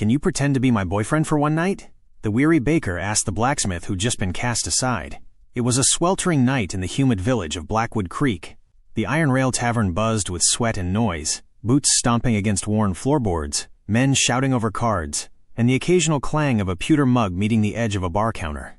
Can you pretend to be my boyfriend for one night?" the weary baker asked the blacksmith who'd just been cast aside. It was a sweltering night in the humid village of Blackwood Creek. The iron rail tavern buzzed with sweat and noise, boots stomping against worn floorboards, men shouting over cards, and the occasional clang of a pewter mug meeting the edge of a bar counter.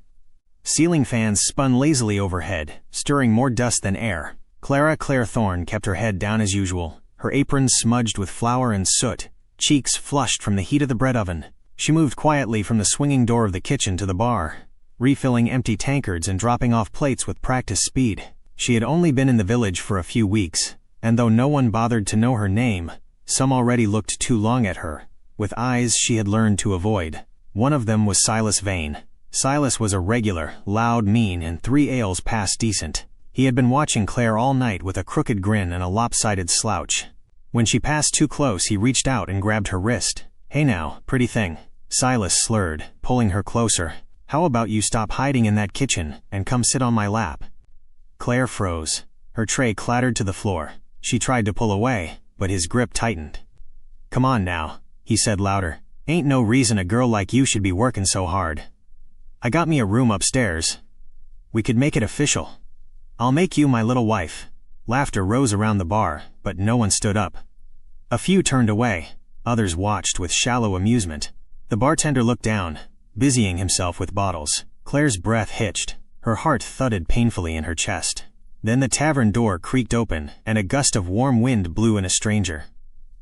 Ceiling fans spun lazily overhead, stirring more dust than air. Claire Thorne kept her head down as usual, her apron smudged with flour and soot, cheeks flushed from the heat of the bread oven. She moved quietly from the swinging door of the kitchen to the bar, refilling empty tankards and dropping off plates with practiced speed. She had only been in the village for a few weeks, and though no one bothered to know her name, some already looked too long at her, with eyes she had learned to avoid. One of them was Silas Vane. Silas was a regular, loud, mean, and 3 ales past decent. He had been watching Claire all night with a crooked grin and a lopsided slouch. When she passed too close, he reached out and grabbed her wrist. "Hey now, pretty thing," Silas slurred, pulling her closer. "How about you stop hiding in that kitchen and come sit on my lap?" Claire froze. Her tray clattered to the floor. She tried to pull away, but his grip tightened. "Come on now," he said louder. "Ain't no reason a girl like you should be working so hard. I got me a room upstairs. We could make it official. I'll make you my little wife." Laughter rose around the bar, but no one stood up. A few turned away. Others watched with shallow amusement. The bartender looked down, busying himself with bottles. Claire's breath hitched. Her heart thudded painfully in her chest. Then the tavern door creaked open, and a gust of warm wind blew in a stranger.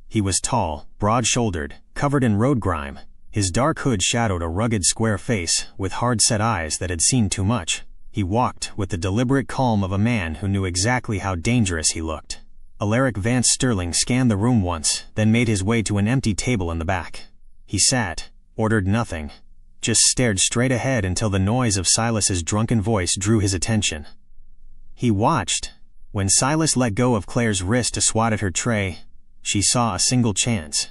He was tall, broad-shouldered, covered in road grime. His dark hood shadowed a rugged square face with hard-set eyes that had seen too much. He walked with the deliberate calm of a man who knew exactly how dangerous he looked. Alaric Sterling scanned the room once, then made his way to an empty table in the back. He sat, ordered nothing, just stared straight ahead until the noise of Silas's drunken voice drew his attention. He watched. When Silas let go of Claire's wrist to swat at her tray, she saw a single chance.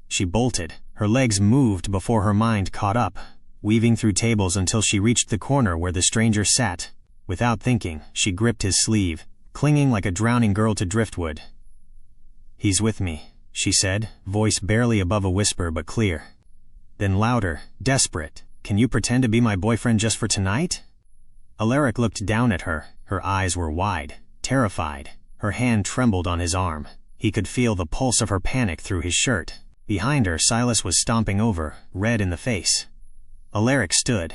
She bolted. Her legs moved before her mind caught up, weaving through tables until she reached the corner where the stranger sat. Without thinking, she gripped his sleeve, clinging like a drowning girl to driftwood. "He's with me," she said, voice barely above a whisper but clear. Then louder, desperate, "Can you pretend to be my boyfriend just for tonight?" Alaric looked down at her. Her eyes were wide, terrified. Her hand trembled on his arm. He could feel the pulse of her panic through his shirt. Behind her, Silas was stomping over, red in the face. Alaric stood.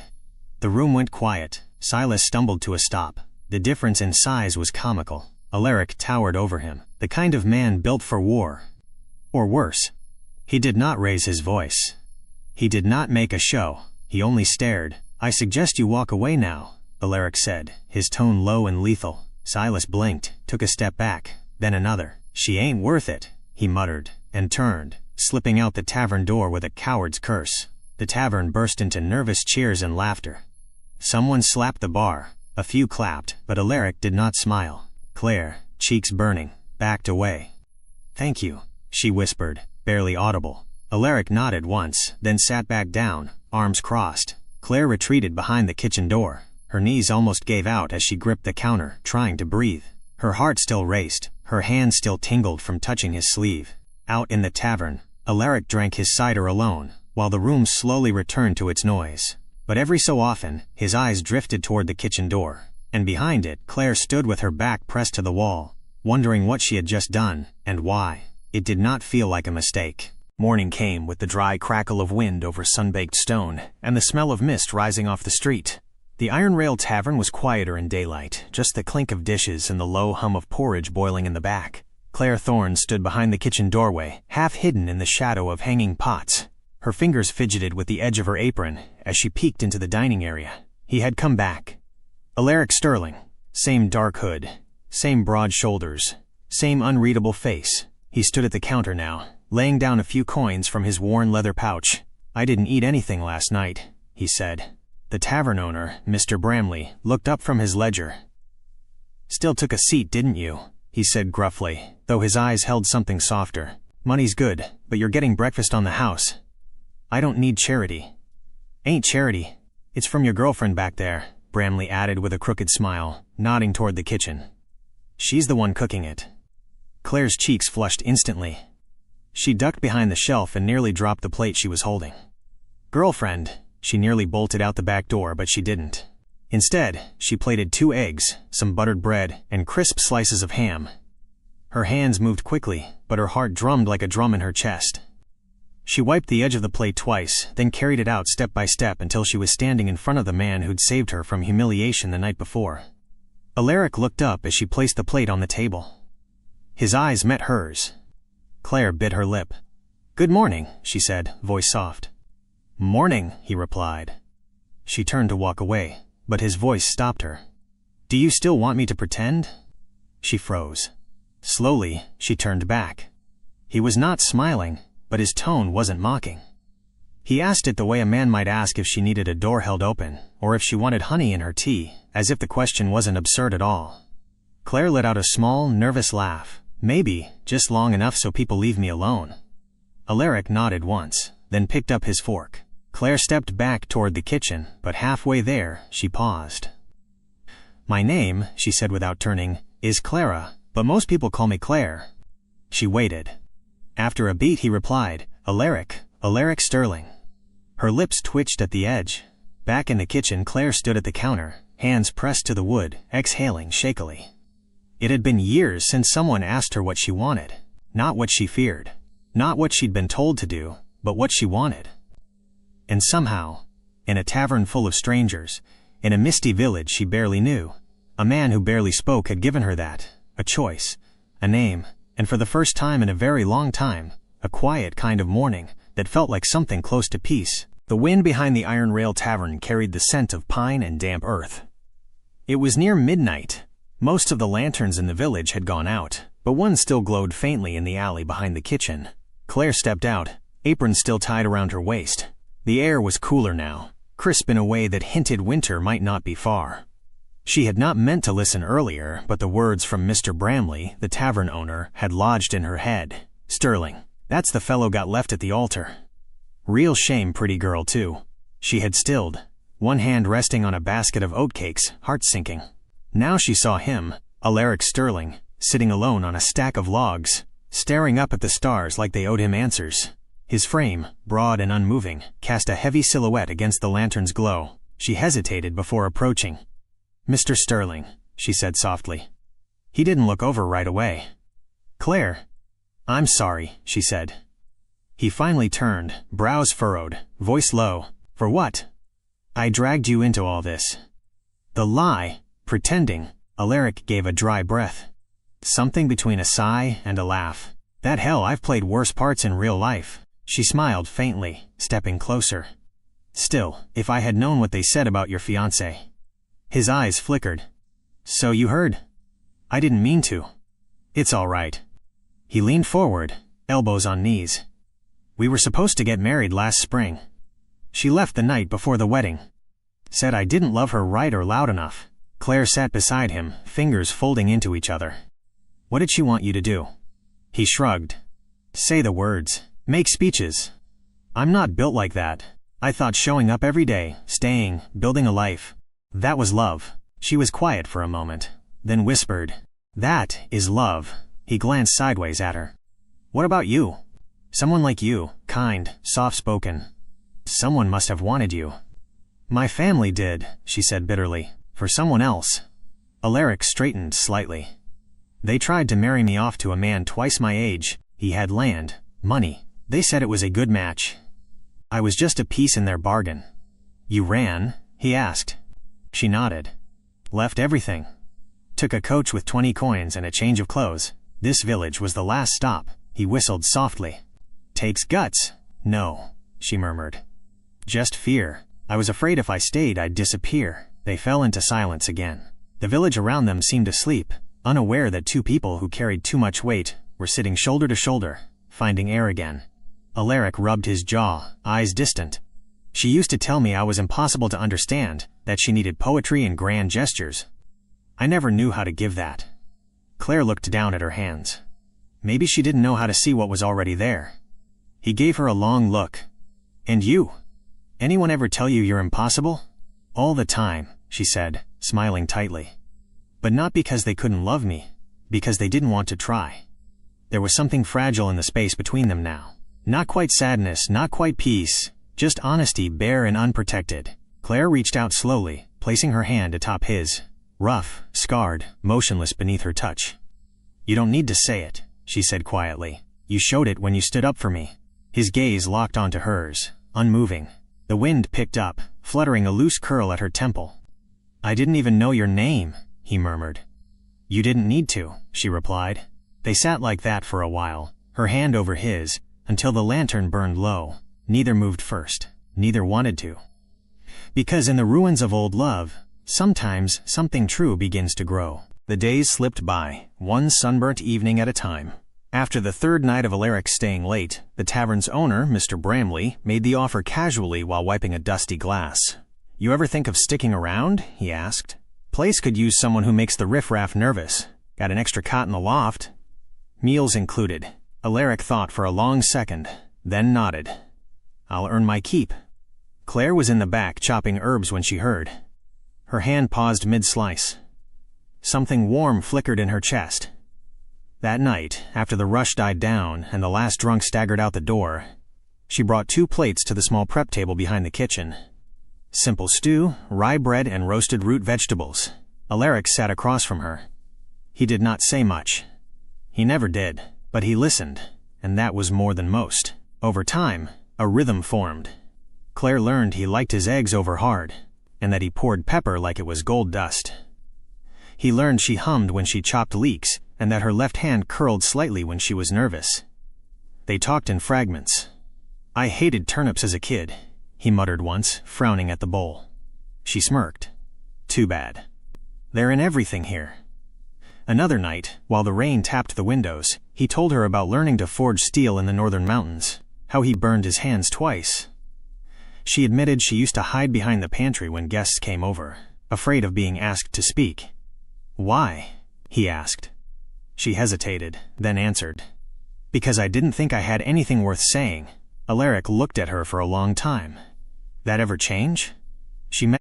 The room went quiet. Silas stumbled to a stop. The difference in size was comical. Alaric towered over him, the kind of man built for war. Or worse. He did not raise his voice. He did not make a show. He only stared. "I suggest you walk away now," Alaric said, his tone low and lethal. Silas blinked, took a step back, then another. "She ain't worth it," he muttered, and turned, slipping out the tavern door with a coward's curse. The tavern burst into nervous cheers and laughter. Someone slapped the bar. A few clapped, but Alaric did not smile. Claire, cheeks burning, backed away. "Thank you," she whispered, barely audible. Alaric nodded once, then sat back down, arms crossed. Claire retreated behind the kitchen door. Her knees almost gave out as she gripped the counter, trying to breathe. Her heart still raced, her hand still tingled from touching his sleeve. Out in the tavern, Alaric drank his cider alone, while the room slowly returned to its noise. But every so often, his eyes drifted toward the kitchen door, and behind it, Claire stood with her back pressed to the wall, wondering what she had just done, and why. It did not feel like a mistake. Morning came with the dry crackle of wind over sun-baked stone, and the smell of mist rising off the street. The Iron Rail Tavern was quieter in daylight, just the clink of dishes and the low hum of porridge boiling in the back. Claire Thorne stood behind the kitchen doorway, half hidden in the shadow of hanging pots. Her fingers fidgeted with the edge of her apron as she peeked into the dining area. He had come back. Alaric Sterling. Same dark hood, same broad shoulders, same unreadable face. He stood at the counter now, laying down a few coins from his worn leather pouch. "I didn't eat anything last night," he said. The tavern owner, Mr. Bramley, looked up from his ledger. "Still took a seat, didn't you?" he said gruffly, though his eyes held something softer. "Money's good, but you're getting breakfast on the house. I don't need charity." "Ain't charity. It's from your girlfriend back there," Bramley added with a crooked smile, nodding toward the kitchen. "She's the one cooking it." Claire's cheeks flushed instantly. She ducked behind the shelf and nearly dropped the plate she was holding. "Girlfriend," she nearly bolted out the back door, but she didn't. Instead, she plated 2 eggs, some buttered bread, and crisp slices of ham. Her hands moved quickly, but her heart drummed like a drum in her chest. She wiped the edge of the plate twice, then carried it out step by step until she was standing in front of the man who'd saved her from humiliation the night before. Alaric looked up as she placed the plate on the table. His eyes met hers. Claire bit her lip. "Good morning," she said, voice soft. "Morning," he replied. She turned to walk away, but his voice stopped her. "Do you still want me to pretend?" She froze. Slowly, she turned back. He was not smiling, but his tone wasn't mocking. He asked it the way a man might ask if she needed a door held open, or if she wanted honey in her tea, as if the question wasn't absurd at all. Claire let out a small, nervous laugh. "Maybe, just long enough so people leave me alone." Alaric nodded once, then picked up his fork. Claire stepped back toward the kitchen, but halfway there, she paused. "My name," she said without turning, "is Clara, but most people call me Claire." She waited. After a beat he replied, Alaric Sterling." Her lips twitched at the edge. Back in the kitchen, Claire stood at the counter, hands pressed to the wood, exhaling shakily. It had been years since someone asked her what she wanted. Not what she feared. Not what she'd been told to do, but what she wanted. And somehow, in a tavern full of strangers, in a misty village she barely knew, a man who barely spoke had given her that, a choice, a name, and for the first time in a very long time, a quiet kind of morning that felt like something close to peace. The wind behind the Iron Rail Tavern carried the scent of pine and damp earth. It was near midnight. Most of the lanterns in the village had gone out, but one still glowed faintly in the alley behind the kitchen. Claire stepped out, apron still tied around her waist. The air was cooler now, crisp in a way that hinted winter might not be far. She had not meant to listen earlier, but the words from Mr. Bramley, the tavern owner, had lodged in her head. "Sterling. That's the fellow got left at the altar. Real shame, pretty girl, too." She had stilled, one hand resting on a basket of oatcakes, heart sinking. Now she saw him, Alaric Sterling, sitting alone on a stack of logs, staring up at the stars like they owed him answers. His frame, broad and unmoving, cast a heavy silhouette against the lantern's glow. She hesitated before approaching. "Mr. Sterling," she said softly. He didn't look over right away. "Claire." "I'm sorry," she said. He finally turned, brows furrowed, voice low. "For what?" "I dragged you into all this." "The lie, pretending." Alaric gave a dry breath. Something between a sigh and a laugh. "That hell, I've played worse parts in real life." She smiled faintly, stepping closer. "Still, if I had known what they said about your fiancé." His eyes flickered. "So you heard?" "I didn't mean to." "It's all right." He leaned forward, elbows on knees. "We were supposed to get married last spring. She left the night before the wedding. Said I didn't love her right or loud enough." Claire sat beside him, fingers folding into each other. "What did she want you to do?" He shrugged. "Say the words. Make speeches. I'm not built like that. I thought showing up every day, staying, building a life. That was love." She was quiet for a moment, then whispered, "That is love." He glanced sideways at her. "What about you? Someone like you, kind, soft-spoken. Someone must have wanted you." "My family did," she said bitterly. "For someone else." Alaric straightened slightly. "They tried to marry me off to a man twice my age. He had land, money. They said it was a good match. I was just a piece in their bargain." "You ran?" he asked. She nodded. "Left everything. Took a coach with 20 coins and a change of clothes. This village was the last stop." He whistled softly. "Takes guts." "No," she murmured. "Just fear. I was afraid if I stayed I'd disappear." They fell into silence again. The village around them seemed asleep, unaware that 2 people who carried too much weight were sitting shoulder to shoulder, finding air again. Alaric rubbed his jaw, eyes distant. "She used to tell me I was impossible to understand, that she needed poetry and grand gestures. I never knew how to give that." Claire looked down at her hands. Maybe she didn't know how to see what was already there. He gave her a long look. "And you? Anyone ever tell you you're impossible?" "All the time," she said, smiling tightly. "But not because they couldn't love me, because they didn't want to try." There was something fragile in the space between them now. Not quite sadness, not quite peace, just honesty, bare and unprotected. Claire reached out slowly, placing her hand atop his, rough, scarred, motionless beneath her touch. "You don't need to say it," she said quietly. "You showed it when you stood up for me." His gaze locked onto hers, unmoving. The wind picked up, fluttering a loose curl at her temple. "I didn't even know your name," he murmured. "You didn't need to," she replied. They sat like that for a while, her hand over his, until the lantern burned low. Neither moved first. Neither wanted to. Because in the ruins of old love, sometimes something true begins to grow. The days slipped by, one sunburnt evening at a time. After the third night of Alaric staying late, the tavern's owner, Mr. Bramley, made the offer casually while wiping a dusty glass. "You ever think of sticking around?" he asked. "Place could use someone who makes the riffraff nervous. Got an extra cot in the loft." "Meals included." Alaric thought for a long second, then nodded. "I'll earn my keep." Claire was in the back chopping herbs when she heard. Her hand paused mid-slice. Something warm flickered in her chest. That night, after the rush died down and the last drunk staggered out the door, she brought 2 plates to the small prep table behind the kitchen. Simple stew, rye bread, and roasted root vegetables. Alaric sat across from her. He did not say much. He never did, but he listened, and that was more than most. Over time, a rhythm formed. Claire learned he liked his eggs over hard, and that he poured pepper like it was gold dust. He learned she hummed when she chopped leeks, and that her left hand curled slightly when she was nervous. They talked in fragments. "I hated turnips as a kid," he muttered once, frowning at the bowl. She smirked. "Too bad. They're in everything here." Another night, while the rain tapped the windows, he told her about learning to forge steel in the northern mountains, how he burned his hands twice. She admitted she used to hide behind the pantry when guests came over, afraid of being asked to speak. "Why?" he asked. She hesitated, then answered. "Because I didn't think I had anything worth saying." Alaric looked at her for a long time. "That ever change?" She met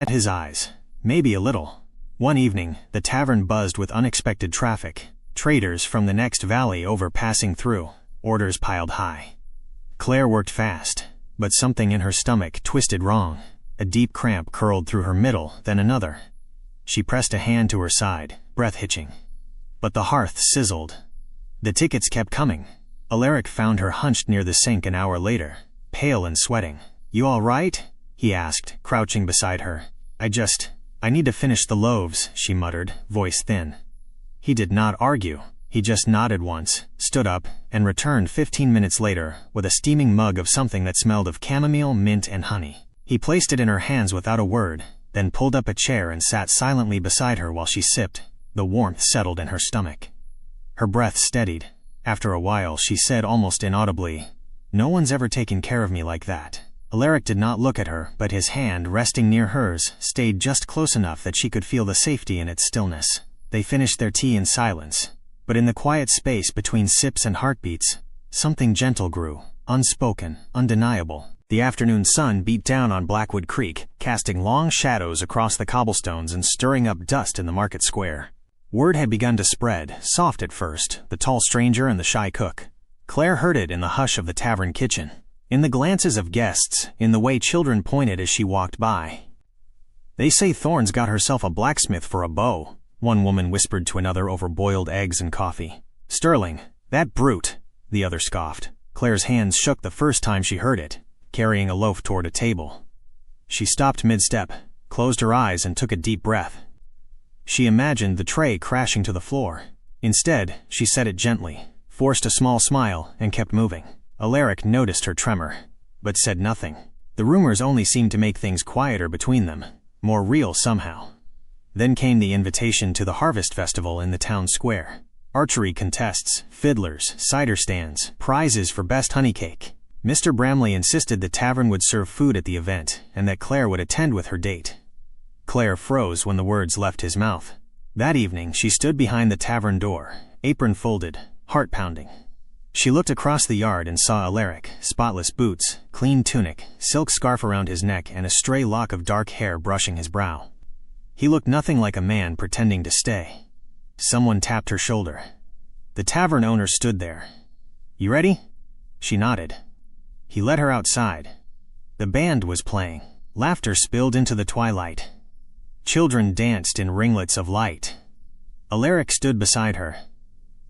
his eyes. "Maybe a little." One evening, the tavern buzzed with unexpected traffic. Traders from the next valley over passing through, orders piled high. Claire worked fast, but something in her stomach twisted wrong. A deep cramp curled through her middle, then another. She pressed a hand to her side, breath hitching. But the hearth sizzled. The tickets kept coming. Alaric found her hunched near the sink an hour later, pale and sweating. "You all right?" he asked, crouching beside her. I need to finish the loaves," she muttered, voice thin. He did not argue. He just nodded once, stood up, and returned 15 minutes later with a steaming mug of something that smelled of chamomile, mint, and honey. He placed it in her hands without a word, then pulled up a chair and sat silently beside her while she sipped. The warmth settled in her stomach. Her breath steadied. After a while she said almost inaudibly, "No one's ever taken care of me like that." Alaric did not look at her, but his hand, resting near hers, stayed just close enough that she could feel the safety in its stillness. They finished their tea in silence, but in the quiet space between sips and heartbeats, something gentle grew, unspoken, undeniable. The afternoon sun beat down on Blackwood Creek, casting long shadows across the cobblestones and stirring up dust in the market square. Word had begun to spread, soft at first, the tall stranger and the shy cook. Claire heard it in the hush of the tavern kitchen, in the glances of guests, in the way children pointed as she walked by. "They say Thorne's got herself a blacksmith for a beau," one woman whispered to another over boiled eggs and coffee. "Sterling, that brute," the other scoffed. Claire's hands shook the first time she heard it, carrying a loaf toward a table. She stopped mid-step, closed her eyes and took a deep breath. She imagined the tray crashing to the floor. Instead, she set it gently, forced a small smile, and kept moving. Alaric noticed her tremor, but said nothing. The rumors only seemed to make things quieter between them, more real somehow. Then came the invitation to the Harvest Festival in the town square. Archery contests, fiddlers, cider stands, prizes for best honey cake. Mr. Bramley insisted the tavern would serve food at the event and that Claire would attend with her date. Claire froze when the words left his mouth. That evening she stood behind the tavern door, apron folded, heart pounding. She looked across the yard and saw Alaric, spotless boots, clean tunic, silk scarf around his neck and a stray lock of dark hair brushing his brow. He looked nothing like a man pretending to stay. Someone tapped her shoulder. The tavern owner stood there. "You ready?" She nodded. He led her outside. The band was playing. Laughter spilled into the twilight. Children danced in ringlets of light. Alaric stood beside her.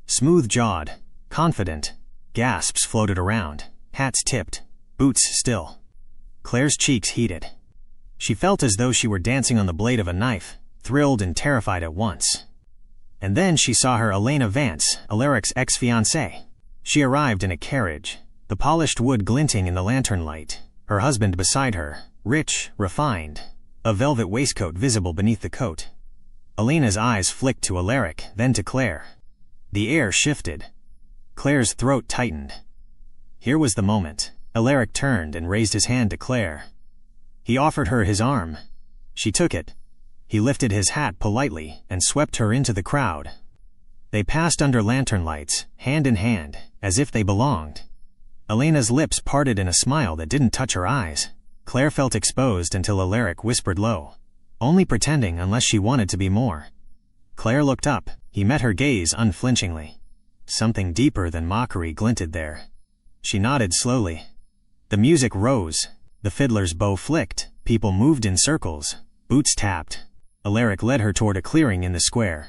Smooth-jawed, confident. Gasps floated around, hats tipped, boots still. Claire's cheeks heated. She felt as though she were dancing on the blade of a knife, thrilled and terrified at once. And then she saw her Elena Vance, Alaric's ex-fiancée. She arrived in a carriage, the polished wood glinting in the lantern light, her husband beside her, rich, refined, a velvet waistcoat visible beneath the coat. Elena's eyes flicked to Alaric, then to Claire. The air shifted. Claire's throat tightened. Here was the moment. Alaric turned and raised his hand to Claire. He offered her his arm. She took it. He lifted his hat politely and swept her into the crowd. They passed under lantern lights, hand in hand, as if they belonged. Elena's lips parted in a smile that didn't touch her eyes. Claire felt exposed until Alaric whispered low, only pretending unless she wanted to be more. Claire looked up. He met her gaze unflinchingly. Something deeper than mockery glinted there. She nodded slowly. The music rose. The fiddler's bow flicked. People moved in circles. Boots tapped. Alaric led her toward a clearing in the square.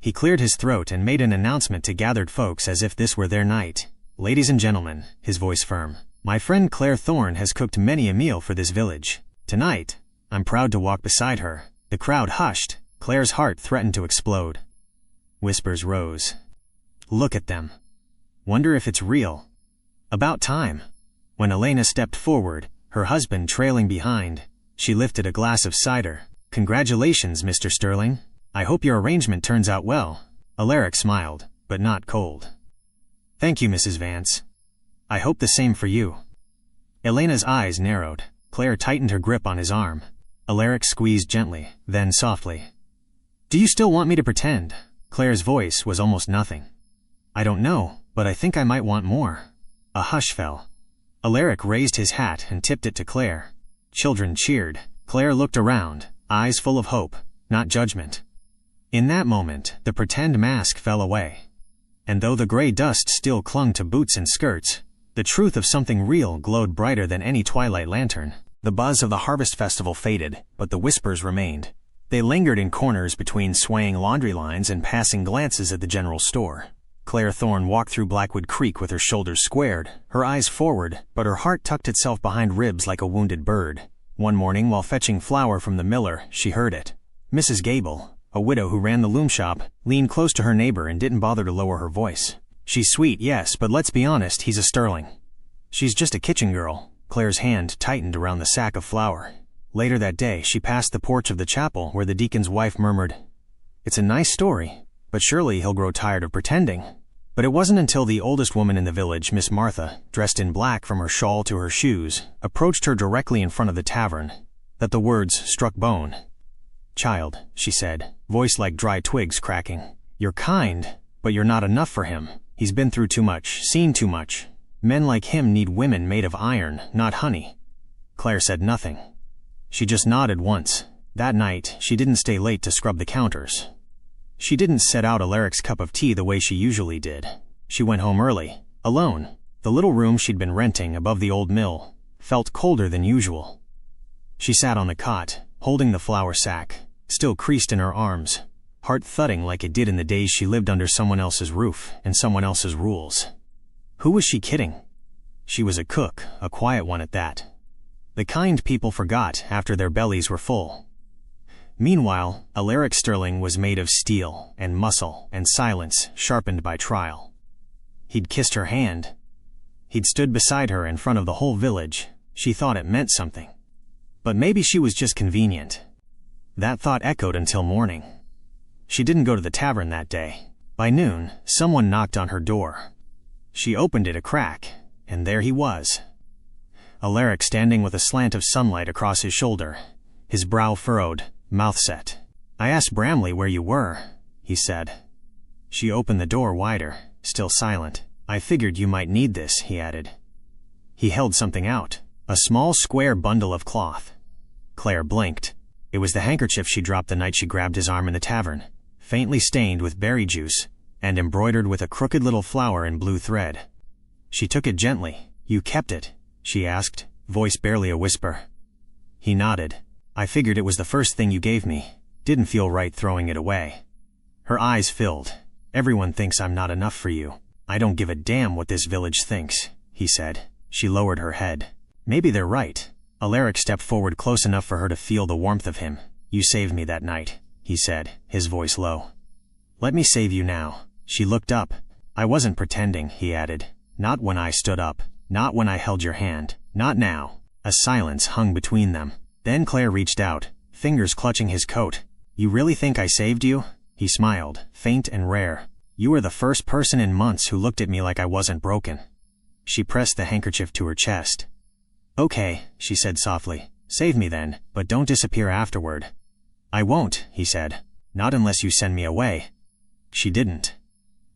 He cleared his throat and made an announcement to gathered folks as if this were their night. "Ladies and gentlemen," his voice firm, "my friend Claire Thorne has cooked many a meal for this village. Tonight, I'm proud to walk beside her." The crowd hushed. Claire's heart threatened to explode. Whispers rose. "Look at them. Wonder if it's real." About time. When Elena stepped forward, her husband trailing behind, she lifted a glass of cider. "Congratulations, Mr. Sterling. I hope your arrangement turns out well." Alaric smiled, but not cold. "Thank you, Mrs. Vance. I hope the same for you." Elena's eyes narrowed. Claire tightened her grip on his arm. Alaric squeezed gently, then softly. "Do you still want me to pretend?" Claire's voice was almost nothing. "I don't know, but I think I might want more." A hush fell. Alaric raised his hat and tipped it to Claire. Children cheered. Claire looked around, eyes full of hope, not judgment. In that moment, the pretend mask fell away. And though the gray dust still clung to boots and skirts, the truth of something real glowed brighter than any twilight lantern. The buzz of the harvest festival faded, but the whispers remained. They lingered in corners between swaying laundry lines and passing glances at the general store. Claire Thorne walked through Blackwood Creek with her shoulders squared, her eyes forward, but her heart tucked itself behind ribs like a wounded bird. One morning, while fetching flour from the miller, she heard it. Mrs. Gable, a widow who ran the loom shop, leaned close to her neighbor and didn't bother to lower her voice. "She's sweet, yes, but let's be honest, he's a Sterling." "She's just a kitchen girl." Claire's hand tightened around the sack of flour. Later that day, she passed the porch of the chapel where the deacon's wife murmured, "It's a nice story, but surely he'll grow tired of pretending." But it wasn't until the oldest woman in the village, Miss Martha, dressed in black from her shawl to her shoes, approached her directly in front of the tavern, that the words struck bone. "Child," she said, voice like dry twigs cracking, "you're kind, but you're not enough for him. He's been through too much, seen too much. Men like him need women made of iron, not honey." Claire said nothing. She just nodded once. That night, she didn't stay late to scrub the counters. She didn't set out Alaric's cup of tea the way she usually did. She went home early, alone. The little room she'd been renting above the old mill felt colder than usual. She sat on the cot, holding the flour sack, still creased in her arms, heart thudding like it did in the days she lived under someone else's roof and someone else's rules. Who was she kidding? She was a cook, a quiet one at that. The kind people forgot after their bellies were full. Meanwhile, Alaric Sterling was made of steel and muscle and silence sharpened by trial. He'd kissed her hand. He'd stood beside her in front of the whole village. She thought it meant something. But maybe she was just convenient. That thought echoed until morning. She didn't go to the tavern that day. By noon, someone knocked on her door. She opened it a crack, and there he was. Alaric standing with a slant of sunlight across his shoulder, his brow furrowed, mouth set. "I asked Bramley where you were," he said. She opened the door wider, still silent. "I figured you might need this," he added. He held something out, a small square bundle of cloth. Claire blinked. It was the handkerchief she dropped the night she grabbed his arm in the tavern. faintly stained with berry juice, and embroidered with a crooked little flower in blue thread. She took it gently. "You kept it?" she asked, voice barely a whisper. He nodded. "I figured it was the first thing you gave me. Didn't feel right throwing it away." Her eyes filled. "Everyone thinks I'm not enough for you. I don't give a damn what this village thinks," he said. She lowered her head. "Maybe they're right." Alaric stepped forward close enough for her to feel the warmth of him. "You saved me that night," he said, his voice low. "Let me save you now." She looked up. "I wasn't pretending," he added. "Not when I stood up. Not when I held your hand. Not now." A silence hung between them. Then Claire reached out, fingers clutching his coat. "You really think I saved you?" He smiled, faint and rare. "You were the first person in months who looked at me like I wasn't broken." She pressed the handkerchief to her chest. "Okay," she said softly. "Save me then, but don't disappear afterward." "I won't," he said. "Not unless you send me away." She didn't.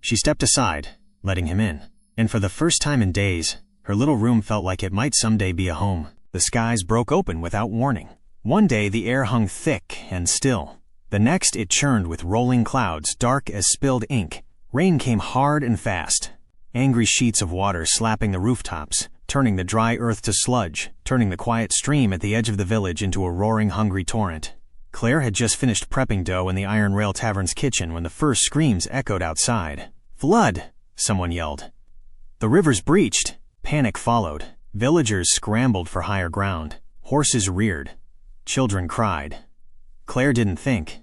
She stepped aside, letting him in. And for the first time in days, her little room felt like it might someday be a home. The skies broke open without warning. One day the air hung thick and still. The next it churned with rolling clouds, dark as spilled ink. Rain came hard and fast. Angry sheets of water slapping the rooftops, turning the dry earth to sludge, turning the quiet stream at the edge of the village into a roaring, hungry torrent. Claire had just finished prepping dough in the Iron Rail Tavern's kitchen when the first screams echoed outside. "Flood!" someone yelled. "The river's breached!" Panic followed. Villagers scrambled for higher ground. Horses reared. Children cried. Claire didn't think.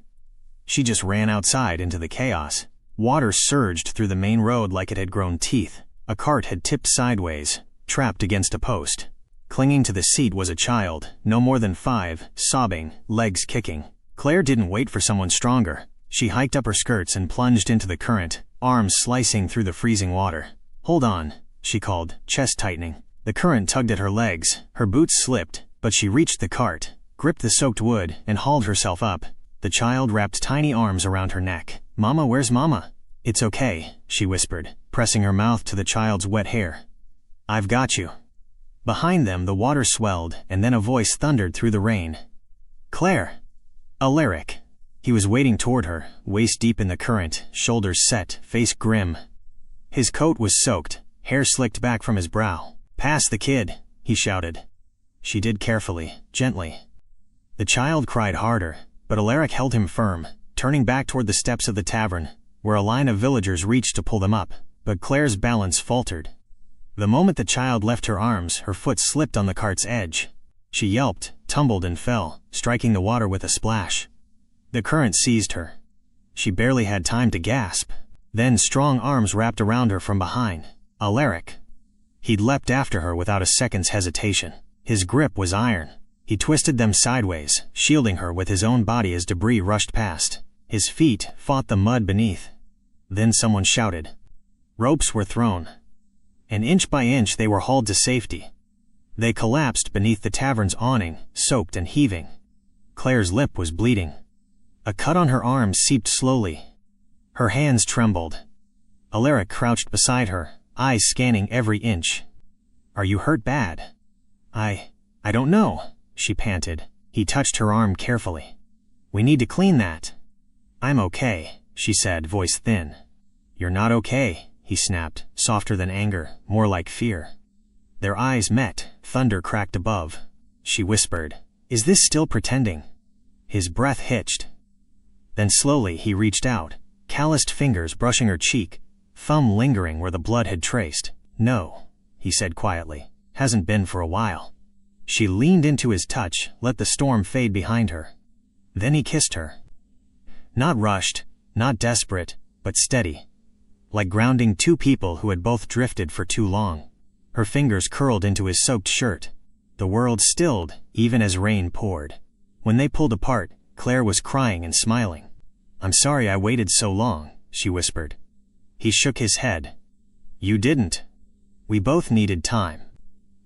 She just ran outside into the chaos. Water surged through the main road like it had grown teeth. A cart had tipped sideways, trapped against a post. Clinging to the seat was a child, no more than 5, sobbing, legs kicking. Claire didn't wait for someone stronger. She hiked up her skirts and plunged into the current, arms slicing through the freezing water. "Hold on," she called, chest tightening. The current tugged at her legs, her boots slipped, but she reached the cart, gripped the soaked wood, and hauled herself up. The child wrapped tiny arms around her neck. "Mama, where's Mama?" "It's okay," she whispered, pressing her mouth to the child's wet hair. "I've got you." Behind them the water swelled, and then a voice thundered through the rain. "Claire!" Alaric. He was wading toward her, waist deep in the current, shoulders set, face grim. His coat was soaked, hair slicked back from his brow. "Pass the kid," he shouted. She did carefully, gently. The child cried harder, but Alaric held him firm, turning back toward the steps of the tavern, where a line of villagers reached to pull them up, but Claire's balance faltered. The moment the child left her arms, her foot slipped on the cart's edge. She yelped, tumbled and fell, striking the water with a splash. The current seized her. She barely had time to gasp. Then strong arms wrapped around her from behind. Alaric. He'd leapt after her without a second's hesitation. His grip was iron. He twisted them sideways, shielding her with his own body as debris rushed past. His feet fought the mud beneath. Then someone shouted. Ropes were thrown. And inch by inch they were hauled to safety. They collapsed beneath the tavern's awning, soaked and heaving. Claire's lip was bleeding. A cut on her arm seeped slowly. Her hands trembled. Alaric crouched beside her, eyes scanning every inch. "Are you hurt bad?" I don't know," she panted. He touched her arm carefully. "We need to clean that." "I'm okay," she said, voice thin. "You're not okay," he snapped, softer than anger, more like fear. Their eyes met, thunder cracked above. She whispered, "Is this still pretending?" His breath hitched. Then slowly he reached out, calloused fingers brushing her cheek, thumb lingering where the blood had traced. "No," he said quietly. "Hasn't been for a while." She leaned into his touch, let the storm fade behind her. Then he kissed her. Not rushed, not desperate, but steady. Like grounding two people who had both drifted for too long. Her fingers curled into his soaked shirt. The world stilled, even as rain poured. When they pulled apart, Claire was crying and smiling. "I'm sorry I waited so long," she whispered. He shook his head. "You didn't. We both needed time."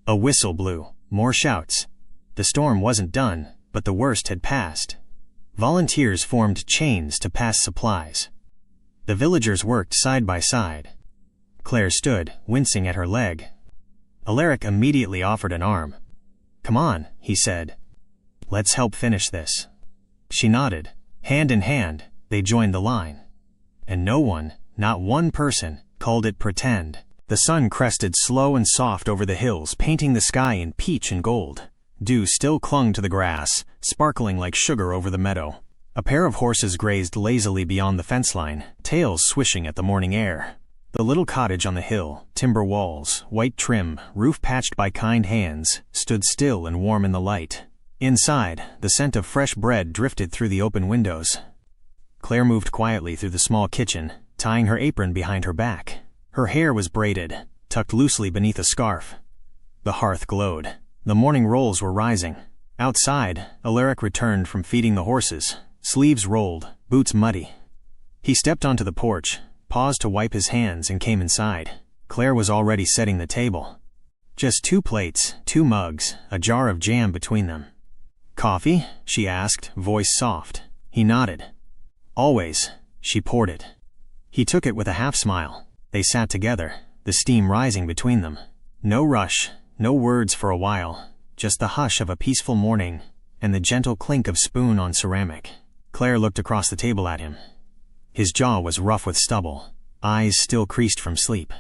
A whistle blew, more shouts. The storm wasn't done, but the worst had passed. Volunteers formed chains to pass supplies. The villagers worked side by side. Claire stood, wincing at her leg. Alaric immediately offered an arm. "Come on," he said. "Let's help finish this." She nodded. Hand in hand, They joined the line. And no one, not one person, called it pretend. The sun crested slow and soft over the hills, painting the sky in peach and gold. Dew still clung to the grass, sparkling like sugar over the meadow. A pair of horses grazed lazily beyond the fence line, tails swishing at the morning air. The little cottage on the hill, timber walls, white trim, roof patched by kind hands, stood still and warm in the light. Inside, the scent of fresh bread drifted through the open windows. Claire moved quietly through the small kitchen, tying her apron behind her back. Her hair was braided, tucked loosely beneath a scarf. The hearth glowed. The morning rolls were rising. Outside, Alaric returned from feeding the horses, sleeves rolled, boots muddy. He stepped onto the porch, paused to wipe his hands, and came inside. Claire was already setting the table. Just 2 plates, 2 mugs, a jar of jam between them. "Coffee?" she asked, voice soft. He nodded. "Always." She poured it. He took it with a half-smile. They sat together, the steam rising between them. No rush, no words for a while, just the hush of a peaceful morning, and the gentle clink of spoon on ceramic. Claire looked across the table at him. His jaw was rough with stubble, eyes still creased from sleep.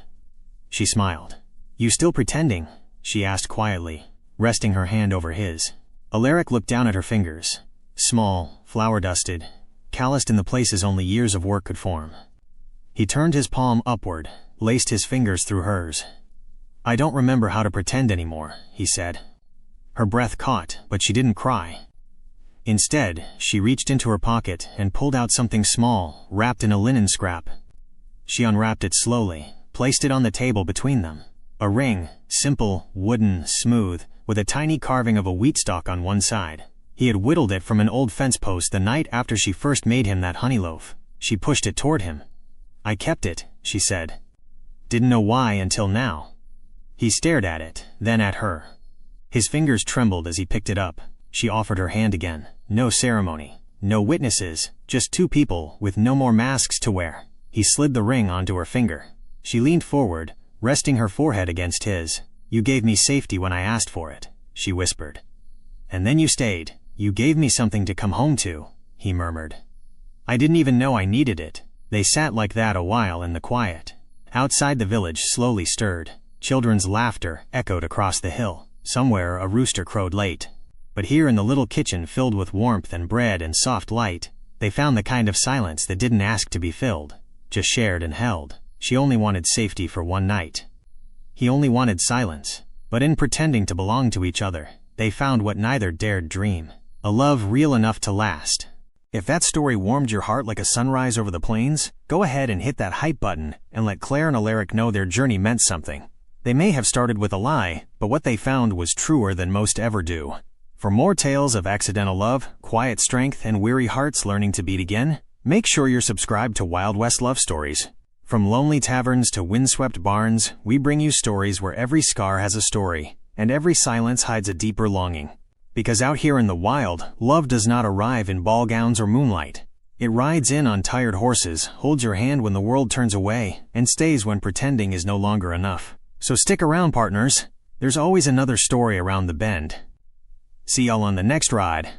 She smiled. "You still pretending?" she asked quietly, resting her hand over his. Alaric looked down at her fingers, small, flour-dusted, calloused in the places only years of work could form. He turned his palm upward, laced his fingers through hers. "I don't remember how to pretend anymore," he said. Her breath caught, but she didn't cry. Instead, she reached into her pocket and pulled out something small, wrapped in a linen scrap. She unwrapped it slowly, placed it on the table between them. A ring, simple, wooden, smooth, with a tiny carving of a wheat stalk on one side. He had whittled it from an old fence post the night after she first made him that honey loaf. She pushed it toward him. "I kept it," she said. "Didn't know why until now." He stared at it, then at her. His fingers trembled as he picked it up. She offered her hand again. No ceremony, no witnesses, just 2 people with no more masks to wear. He slid the ring onto her finger. She leaned forward, resting her forehead against his. "You gave me safety when I asked for it," she whispered. "And then you stayed. You gave me something to come home to," he murmured. "I didn't even know I needed it." They sat like that a while in the quiet. Outside, the village slowly stirred. Children's laughter echoed across the hill. Somewhere a rooster crowed late. But here in the little kitchen filled with warmth and bread and soft light, they found the kind of silence that didn't ask to be filled, just shared and held. She only wanted safety for one night. He only wanted silence. But in pretending to belong to each other, they found what neither dared dream. A love real enough to last. If that story warmed your heart like a sunrise over the plains, go ahead and hit that hype button and let Claire and Alaric know their journey meant something. They may have started with a lie, but what they found was truer than most ever do. For more tales of accidental love, quiet strength, and weary hearts learning to beat again, make sure you're subscribed to Wild West Love Stories. From lonely taverns to windswept barns, we bring you stories where every scar has a story, and every silence hides a deeper longing. Because out here in the wild, love does not arrive in ball gowns or moonlight. It rides in on tired horses, holds your hand when the world turns away, and stays when pretending is no longer enough. So stick around, partners. There's always another story around the bend. See y'all on the next ride.